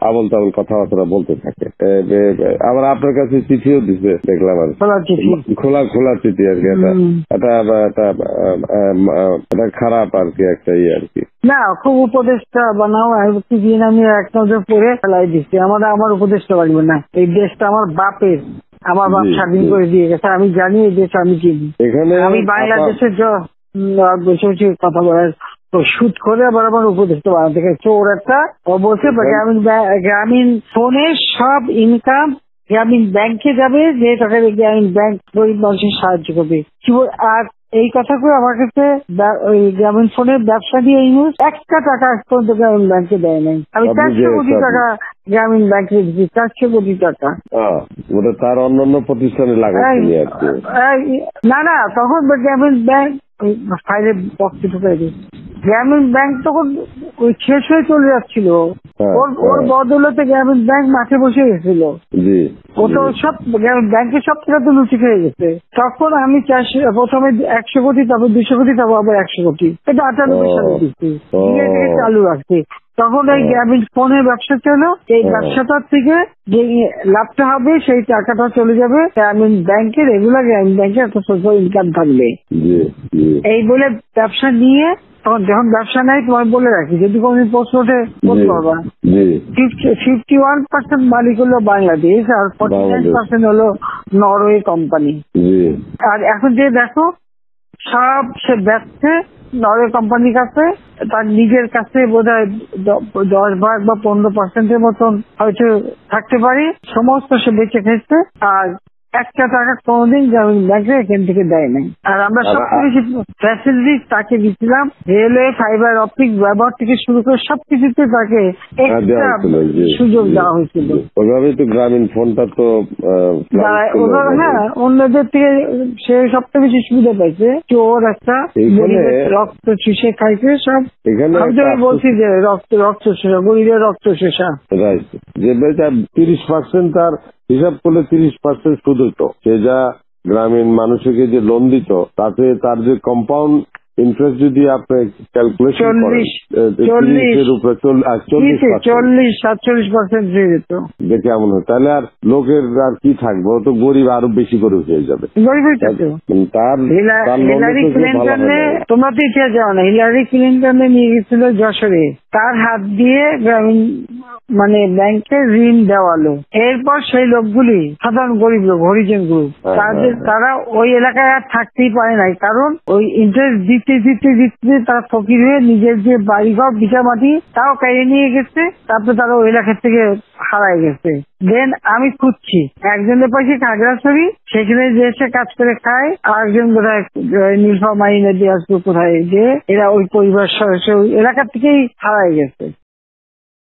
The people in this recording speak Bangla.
আবল তাবল কথাবার্তা বলতে থাকে। আবার আপনার কাছে চিঠিও দিচ্ছে দেখলাম, আর খোলা খোলা চিঠি আর কি। এটা খারাপ আর কি, একটা ইয়ে আর কি। না, খুব উপদেশটা বানাও দিন আমি এক নজর পড়ে ফেলাই দিচ্ছি। আমার উপদেশটা লাগবে না, এই দেশটা আমার বাপের, আমার বাপ স্বাধীন করে দিয়ে গেছে। আমি জানি এই দেশ আমি চিনি। আমি বাংলাদেশের বসে বসে কথা বলার সুদ করে আবার আমার উপদেশটা বানাতে গেছে ওর একটা। ও বলছে গ্রামীণ ফোনের সব ইনকাম গ্রামীণ ব্যাংকে যাবে, যে টাকা গ্রামীণ ব্যাংক গরিব মানুষের সাহায্য করবে। আর এই কথা করে আমার কাছে ওই গ্রামীণ ফোনের ব্যবসা দিয়ে ইউজ একটা টাকা পর্যন্ত গ্রামীণ ব্যাংকে দেয় নাই। আমি 400 কোটি টাকা গ্রামীণ ব্যাংকে দিচ্ছি, 400 কোটি টাকা। ওটা তার অন্যান্য প্রতিষ্ঠানে লাগাচ্ছি আর কি। না, তখন গ্রামীণ ব্যাংক ফাইলে বক্সে ঢুকাই দিচ্ছে। গ্রামীণ ব্যাংক তখন ওই শেষ হয়ে চলে যাচ্ছিল, ওর বদলতে গ্রামীণ ব্যাংক মাঠে বসে গেছিল। ও তো সব ব্যাংকের সব টাকা তো লুচি খেয়ে গেছে। তখন আমি প্রথমে 100 কোটি, তারপর 200 কোটি, তারপর আবার 100 কোটি, এটা 98 সালে দিচ্ছি, চালু রাখছি। তখন এই গ্রামীণ ফোনের ব্যবসা ছিল, এই ব্যবসাটার থেকে যে লাভটা হবে সেই টাকাটা চলে যাবে গ্রামীণ ব্যাংকে, রেগুলার গ্রামীণ ব্যাংকে একটা সোশ্যাল ইনকাম থাকবে। এই বলে ব্যবসা নিয়ে তখন যখন ব্যবসা নাই, তোমায় বলে রাখি যদি কোনদিন প্রশ্ন ওঠে বলতে পারবা, 51% মালিক হলো বাংলাদেশ আর 49% হলো নরওয়ে কোম্পানি। আর এখন যে দেখো সব সে ব্যবসা নরওয়ে কোম্পানির কাছে, তার নিজের কাছে বোধহয় 10% বা 15% মতন হয়তো থাকতে পারে, সমস্ত সে বেঁচে খেয়েছে। আর একটা টাকা কোনোদিন গ্রামীণ ব্যাংকে এখান থেকে দেয় নাই। আর আমরা সবচেয়ে বেশি ফ্যাসিলিটি তাকে দিচ্ছিলাম, রেলওয়ে ফাইবার অপটিক ব্যবহার থেকে শুরু করে সবকিছুতে তাকে এক্সট্রা সুযোগ দেওয়া হয়েছিল। ওইভাবেই তো গ্রামীণ ফোনটা তো অন্যদের থেকে সে সবচেয়ে বেশি সুবিধা পাইছে। ওর একটা রক্ত চুষে খাইছে সব। আমি বলছি যে রক্ত শোষা, গরিবের রক্ত শোষা। যে 30% তার হিসাব করলে 30% সুদ হইতো। সে যা গ্রামীণ মানুষকে যে লোন দিত, তাতে তার যে কম্পাউন্ড ইন্টারেস্ট যদি আপনি ক্যালকুলেশন করেন 40-47% হয়ে যেত, দেখে এমন হয়, তাহলে আর লোকের আর কি থাকবে, ও তো গরিব আরো বেশি করে হয়ে যাবে। হিলারি ক্লিন্টনে, তোমরা তো ইতিহাস জানো না, হিলারি ক্লিন্টনে নিয়ে গেছিল যশোরে, তার হাত দিয়ে গ্রামীণ ব্যাংকে ঋণ দেওয়ালো। এরপর সেই লোকগুলি সাধারণ গরিব লোক, হরিজন গ্রুপ, তারা ওই এলাকায় আর থাকতেই পারে নাই, কারণ ওই ইন্টারেস্ট দিতে তারা ফকির হয়ে নিজের যে বাড়িঘর ভিটা মাটি তাও কেড়ে নিয়ে গেছে। তারপরে তারা ওই এলাকা থেকে হারায় গেছে। দেন আমি খুঁজছি একজনের পাশে খাগড়াছড়ি, সেখানে যে এসে কাজ করে খায়, আর একজন বোধহয় নীলফামারী নদী আসবে কোথায়, যে এরা ওই পরিবার সদস্য ওই এলাকা থেকেই হারায় গেছে।